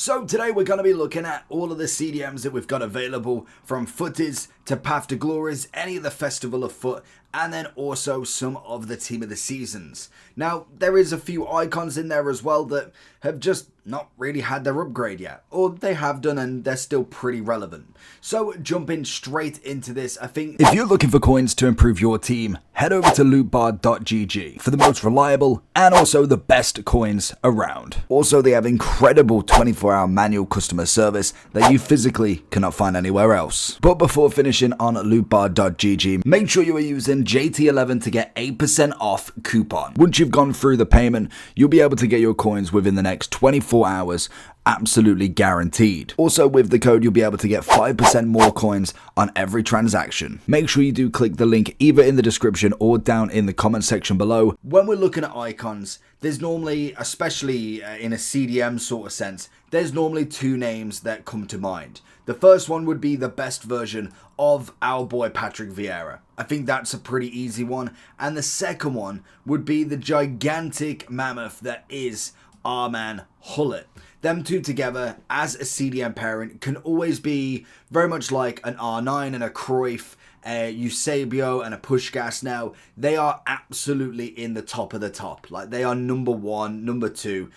So today we're going to be looking at all of the CDMs that we've got available, from Footies to Path to Glories, any of the Festival of Foot, and then also some of the Team of the Seasons. Now, there is a few icons in there as well that have just not really had their upgrade yet, or they have done and they're still pretty relevant. So jumping straight into this, I think if you're looking for coins to improve your team, head over to lootbar.gg for the most reliable and also the best coins around. Also, they have incredible 24-hour manual customer service that you physically cannot find anywhere else. But before finishing on lootbar.gg, make sure you are using JT11 to get 8% off coupon. Once you've gone through the payment, you'll be able to get your coins within the next 24 hours, absolutely guaranteed. Also, with the code, you'll be able to get 5% more coins on every transaction. Make sure you do click the link either in the description or down in the comment section below. When we're looking at icons, there's normally, especially in a CDM sort of sense, there's normally two names that come to mind. The first one would be the best version of our boy Patrick Vieira. I think that's a pretty easy one. And the second one would be the gigantic mammoth that is our man Hullet. Them two together as a CDM parent can always be very much like an R9 and a Cruyff, a Eusebio and a Pushgas. Now, they are absolutely in the top of the top. Like, they are number one, number two.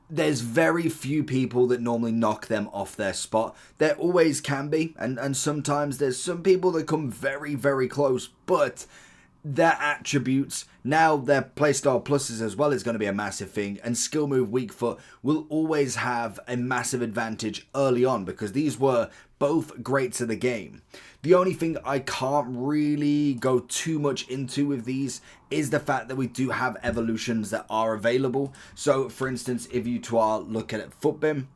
There's very few people that normally knock them off their spot. There always can be, and sometimes there's some people that come very, very close, but their attributes, now their playstyle pluses as well, is going to be a massive thing, and skill move weak foot will always have a massive advantage early on because these were both greats of the game. The only thing I can't really go too much into with these is the fact that we do have evolutions that are available. So for instance, if you two are looking at Footbin,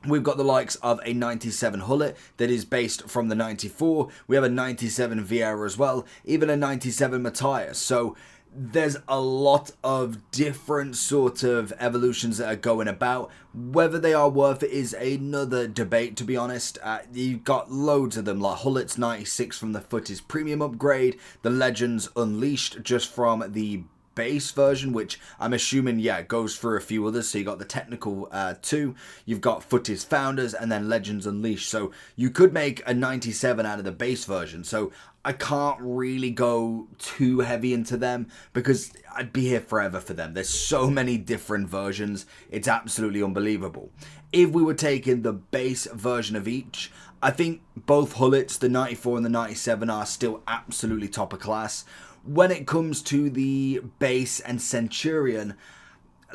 we've got the likes of a 97 Hullet that is based from the 94. We have a 97 Vieira as well, even a 97 Matthias. So there's a lot of different sort of evolutions that are going about. Whether they are worth it is another debate, to be honest. You've got loads of them, like Hullet's 96 from the Footies Premium upgrade, the Legends Unleashed just from the base version, which I'm assuming, yeah, goes through a few others. So you got the technical 2, you've got Footies Founders, and then Legends Unleashed. So you could make a 97 out of the base version. So I can't really go too heavy into them because I'd be here forever for them. There's so many different versions. It's absolutely unbelievable. If we were taking the base version of each, I think both Hullets, the 94 and the 97, are still absolutely top of class. When it comes to the base and Centurion,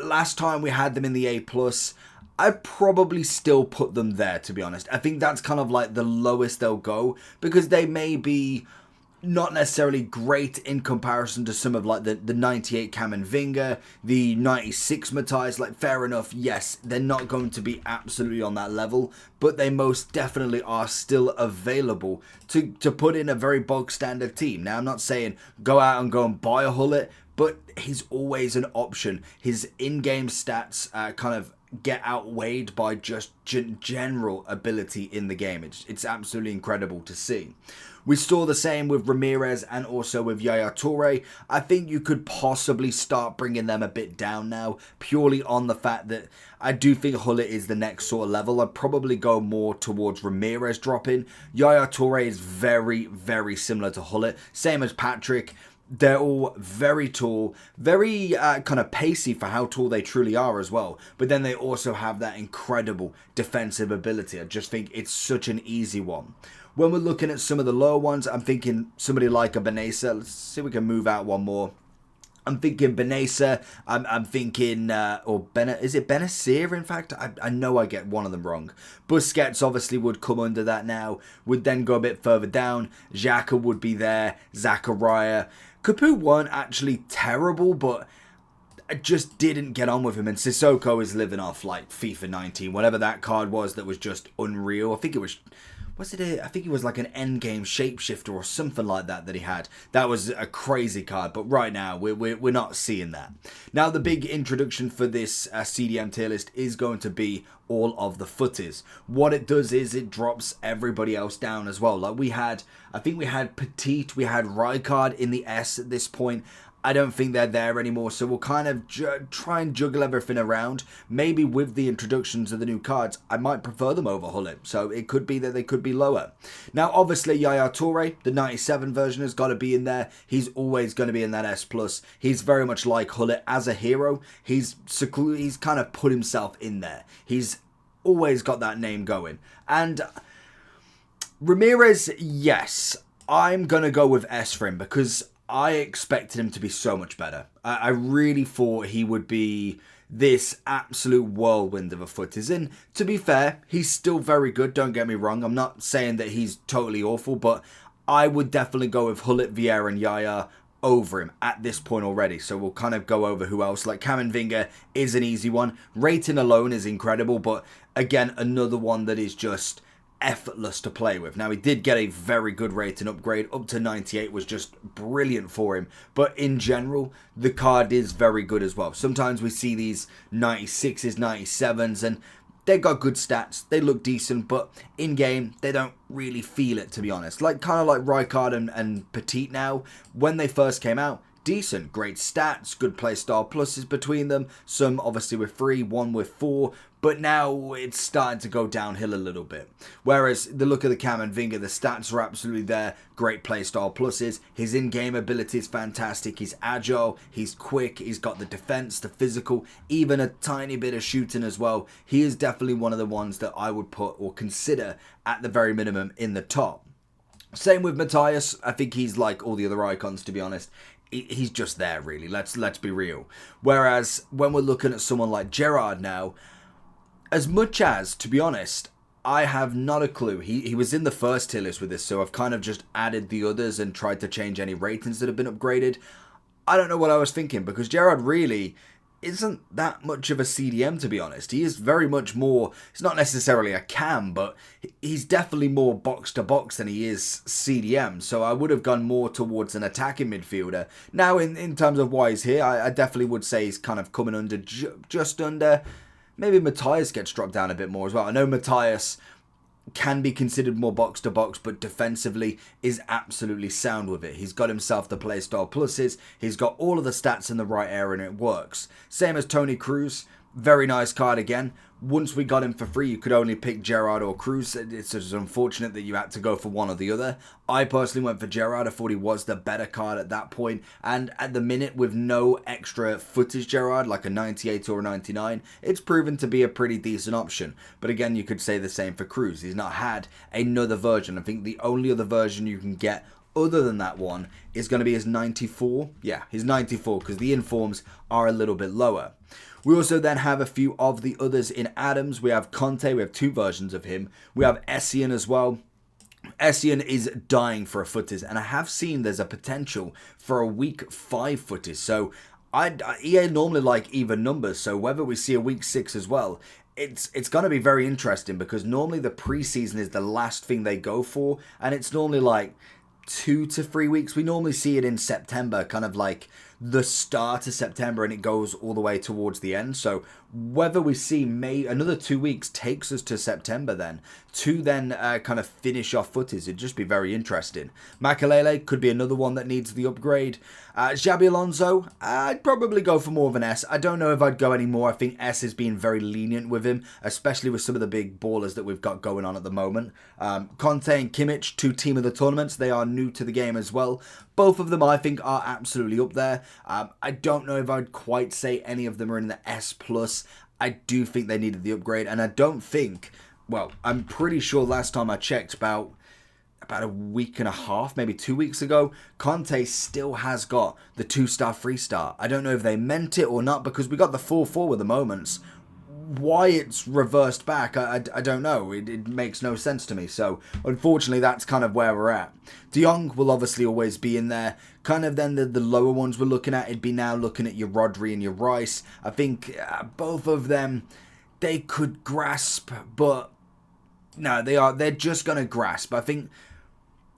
last time we had them in the A+, I'd probably still put them there, to be honest. I think that's kind of like the lowest they'll go because they may be not necessarily great in comparison to some of like the 98 Kamenvinga, the 96 Matthias. Like, fair enough, yes, they're not going to be absolutely on that level, but they most definitely are still available to put in a very bog standard team. Now, I'm not saying go out and go and buy a Hullet, but he's always an option. His in-game stats kind of get outweighed by just general ability in the game. It's absolutely incredible to see. We saw the same with Ramirez and also with Yaya Toure. I think you could possibly start bringing them a bit down now, purely on the fact that I do think Hullet is the next sort of level. I'd probably go more towards Ramirez dropping. Yaya Toure is very, very similar to Hullet. Same as Patrick. They're all very tall, very kind of pacey for how tall they truly are as well. But then they also have that incredible defensive ability. I just think it's such an easy one. When we're looking at some of the lower ones, I'm thinking somebody like a Benessa. Let's see if we can move out one more. I'm thinking Benessa. I'm thinking, is it Benessir, in fact? I know I get one of them wrong. Busquets obviously would come under that now. Would then go a bit further down. Xhaka would be there. Zachariah. Capu weren't actually terrible, but I just didn't get on with him. And Sissoko is living off like FIFA 19, whatever that card was that was just unreal. I think it was... I think it was like an endgame shapeshifter or something like that he had. That was a crazy card, but right now we're not seeing that. Now the big introduction for this CDM tier list is going to be all of the Footies. What it does is it drops everybody else down as well. Like I think we had Petite, we had Rijkaard in the S at this point. I don't think they're there anymore, so we'll kind of try and juggle everything around. Maybe with the introductions of the new cards, I might prefer them over Hullet, so it could be that they could be lower. Now, obviously, Yaya Toure, the 97 version, has got to be in there. He's always going to be in that S+. He's very much like Hullet as a hero. He's kind of put himself in there. He's always got that name going. And Ramirez, yes, I'm going to go with S for him because I expected him to be so much better. I really thought he would be this absolute whirlwind of a Footies. And to be fair, he's still very good, don't get me wrong. I'm not saying that he's totally awful, but I would definitely go with Hullet, Vieira and Yaya over him at this point already. So we'll kind of go over who else. Like Camavinga is an easy one. Rating alone is incredible, but again, another one that is just effortless to play with. Now, he did get a very good rating upgrade. Up to 98 was just brilliant for him. But in general, the card is very good as well. Sometimes we see these 96s, 97s, and they got good stats. They look decent, but in-game, they don't really feel it, to be honest. Like kind of like Rijkaard and Petit now, when they first came out, decent, great stats, good playstyle pluses between them. Some obviously with 3, one with 4, but now it's starting to go downhill a little bit. Whereas the look of the Camavinga, the stats are absolutely there, great playstyle pluses. His in-game ability is fantastic. He's agile, he's quick, he's got the defense, the physical, even a tiny bit of shooting as well. He is definitely one of the ones that I would put or consider at the very minimum in the top. Same with Matthias. I think he's like all the other icons, to be honest. He's just there, really. Let's be real. Whereas when we're looking at someone like Gerrard now, as much as, to be honest, I have not a clue. He was in the first tier list with this, so I've kind of just added the others and tried to change any ratings that have been upgraded. I don't know what I was thinking, because Gerrard really isn't that much of a CDM, to be honest. He is very much more, it's not necessarily a cam, but he's definitely more box to box than he is CDM. So I would have gone more towards an attacking midfielder. Now, in terms of why he's here, I definitely would say he's kind of coming under, just under. Maybe Matthias gets dropped down a bit more as well. I know Matthias can be considered more box to box, but defensively is absolutely sound with it. He's got himself the playstyle pluses. He's got all of the stats in the right area and it works. Same as Toni Kroos. Very nice card again. Once we got him for free, you could only pick Gerrard or Kroos. It's just unfortunate that you had to go for one or the other. I personally went for Gerrard. I thought he was the better card at that point. And at the minute, with no extra footage Gerrard, like a 98 or a 99, it's proven to be a pretty decent option. But again, you could say the same for Kroos. He's not had another version. I think the only other version you can get other than that one is going to be his 94. Yeah, his 94, because the informs are a little bit lower. We also then have a few of the others in Adams. We have Conte, we have 2 versions of him. We have Essien as well. Essien is dying for a Footies, and I have seen there's a potential for a week 5 Footies. So EA normally like even numbers, so whether we see a week 6 as well, it's going to be very interesting, because normally the preseason is the last thing they go for, and it's normally like 2 to 3 weeks. We normally see it in September, kind of like the start of September, and it goes all the way towards the end. So whether we see another 2 weeks takes us to September then, to then kind of finish off Footies. It'd just be very interesting. Makelele could be another one that needs the upgrade. Xabi Alonso, I'd probably go for more of an S. I don't know if I'd go any more. I think S has been very lenient with him, especially with some of the big ballers that we've got going on at the moment. Conte and Kimmich, 2 team of the tournaments. They are new to the game as well. Both of them, I think, are absolutely up there. I don't know if I'd quite say any of them are in the S+. I do think they needed the upgrade, and I don't think, well, I'm pretty sure last time I checked, about a week and a half, maybe 2 weeks ago, Conte still has got the 2-star 3-star. I don't know if they meant it or not, because we got the 4-4 with the moments. Why it's reversed back, I don't know. It makes no sense to me. So, unfortunately, that's kind of where we're at. De Jong will obviously always be in there. Kind of then the lower ones we're looking at, it'd be now looking at your Rodri and your Rice. I think both of them, they could grasp, but no, they're just going to grasp. I think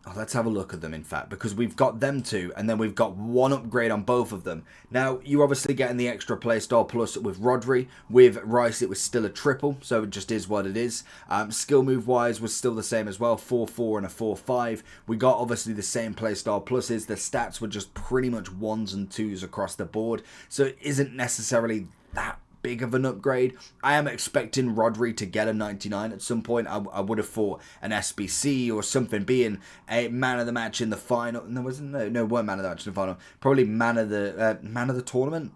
Oh, let's have a look at them, in fact, because we've got them two, and then we've got one upgrade on both of them. Now, you're obviously getting the extra playstyle plus with Rodri. With Rice, it was still a triple, so it just is what it is. Skill move-wise was still the same as well, 4-4 and a 4-5. We got, obviously, the same playstyle pluses. The stats were just pretty much 1s and 2s across the board, so it isn't necessarily that big of an upgrade. I am expecting Rodri to get a 99 at some point. I would have thought an SBC or something, being a man of the match in the final. No, wasn't weren't man of the match in the final. Probably man of the tournament,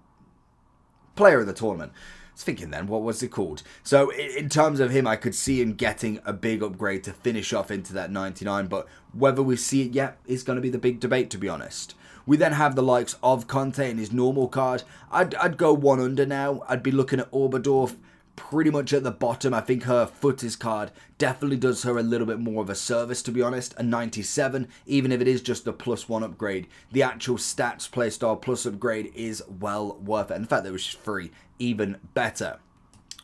player of the tournament. I was thinking then, what was it called? So in terms of him, I could see him getting a big upgrade to finish off into that 99, but whether we see it yet is going to be the big debate, to be honest. We then have the likes of Conte and his normal card. I'd go one under now. I'd be looking at Oberdorf pretty much at the bottom. I think her Footies card definitely does her a little bit more of a service, to be honest. A 97, even if it is just a +1 upgrade. The actual stats playstyle plus upgrade is well worth it. And the fact that it was free, even better.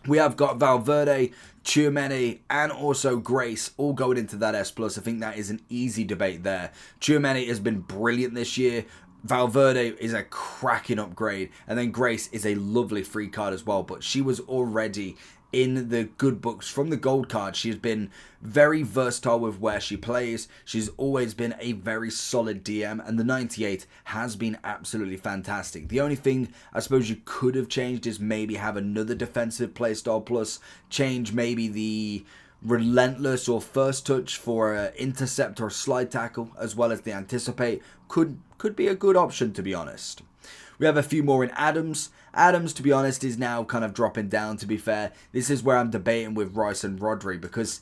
We have got Valverde, Tchouaméni, and also Grace all going into that S+. I think that is an easy debate there. Tchouaméni has been brilliant this year. Valverde is a cracking upgrade. And then Grace is a lovely free card as well. But she was already in the good books from the gold card. She has been very versatile with where she plays. She's always been a very solid DM, and the 98 has been absolutely fantastic. The only thing I suppose you could have changed is maybe have another defensive playstyle plus, change maybe the relentless or first touch for intercept or slide tackle, as well as the anticipate. Could be a good option, to be honest. We have a few more in Adams. Adams, to be honest, is now kind of dropping down, to be fair. This is where I'm debating with Rice and Rodri, because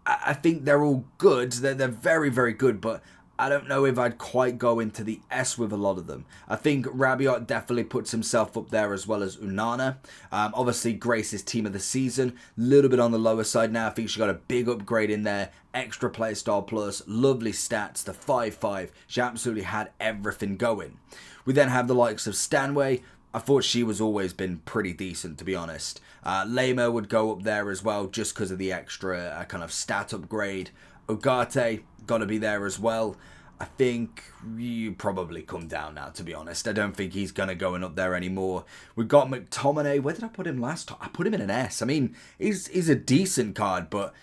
I think they're all good. They're very, very good, but I don't know if I'd quite go into the S with a lot of them. I think Rabiot definitely puts himself up there, as well as Unana. Obviously, Grace is team of the season. A little bit on the lower side now. I think she got a big upgrade in there. Extra playstyle plus, lovely stats, the 5-5. She absolutely had everything going. We then have the likes of Stanway. I thought she was always been pretty decent, to be honest. Lemo would go up there as well, just because of the extra kind of stat upgrade. Ugarte, got to be there as well. I think you probably come down now, to be honest. I don't think he's going to go up there anymore. We've got McTominay. Where did I put him last time? I put him in an S. I mean, he's a decent card, but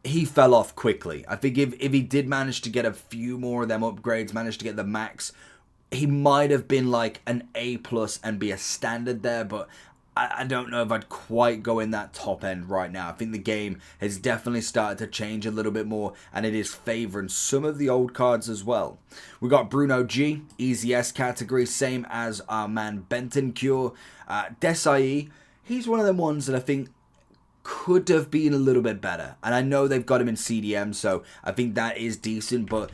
he fell off quickly. I think if he did manage to get a few more of them upgrades, managed to get the max, he might have been like an A+ and be a standard there, but I don't know if I'd quite go in that top end right now. I think the game has definitely started to change a little bit more, and it is favouring some of the old cards as well. We got Bruno G, easy S category, same as our man Bentancur. Desai, he's one of them ones that I think could have been a little bit better. And I know they've got him in CDM, so I think that is decent, but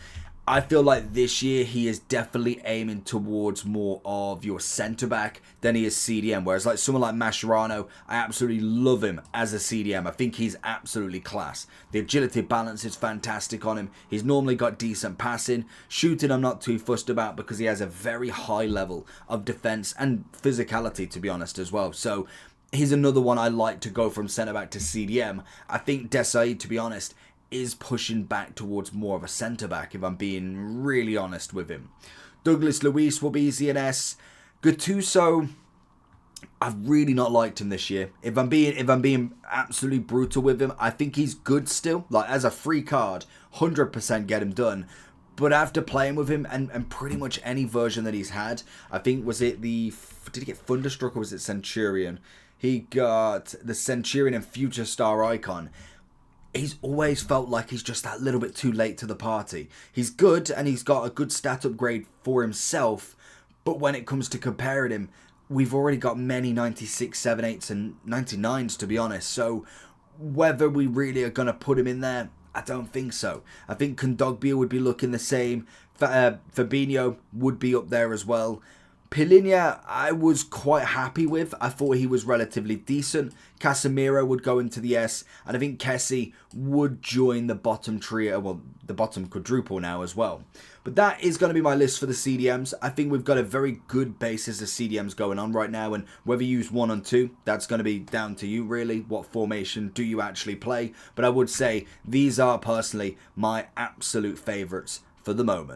I feel like this year he is definitely aiming towards more of your centre-back than he is CDM. Whereas like someone like Mascherano, I absolutely love him as a CDM. I think he's absolutely class. The agility balance is fantastic on him. He's normally got decent passing. Shooting I'm not too fussed about, because he has a very high level of defence and physicality, to be honest, as well. So he's another one I like to go from centre-back to CDM. I think Desai, to be honest, is pushing back towards more of a centre-back, if I'm being really honest with him. Douglas Luiz will be easy in S. Gattuso, I've really not liked him this year. If I'm being absolutely brutal with him, I think he's good still. Like, as a free card, 100% get him done. But after playing with him, and pretty much any version that he's had, I think, did he get Thunderstruck or was it Centurion? He got the Centurion and Future Star Icon. He's always felt like he's just that little bit too late to the party. He's good, and he's got a good stat upgrade for himself, but when it comes to comparing him, we've already got many 96, 78s, and 99s, to be honest. So whether we really are going to put him in there, I don't think so. I think Kondogbia would be looking the same. Fabinho would be up there as well. Pilinha, I was quite happy with. I thought he was relatively decent. Casemiro would go into the S, and I think Kessie would join the bottom trio, well, the bottom quadruple now as well. But that is going to be my list for the CDMs. I think we've got a very good basis of CDMs going on right now, and whether you use 1 and 2, that's going to be down to you, really. What formation do you actually play? But I would say these are personally my absolute favourites for the moment.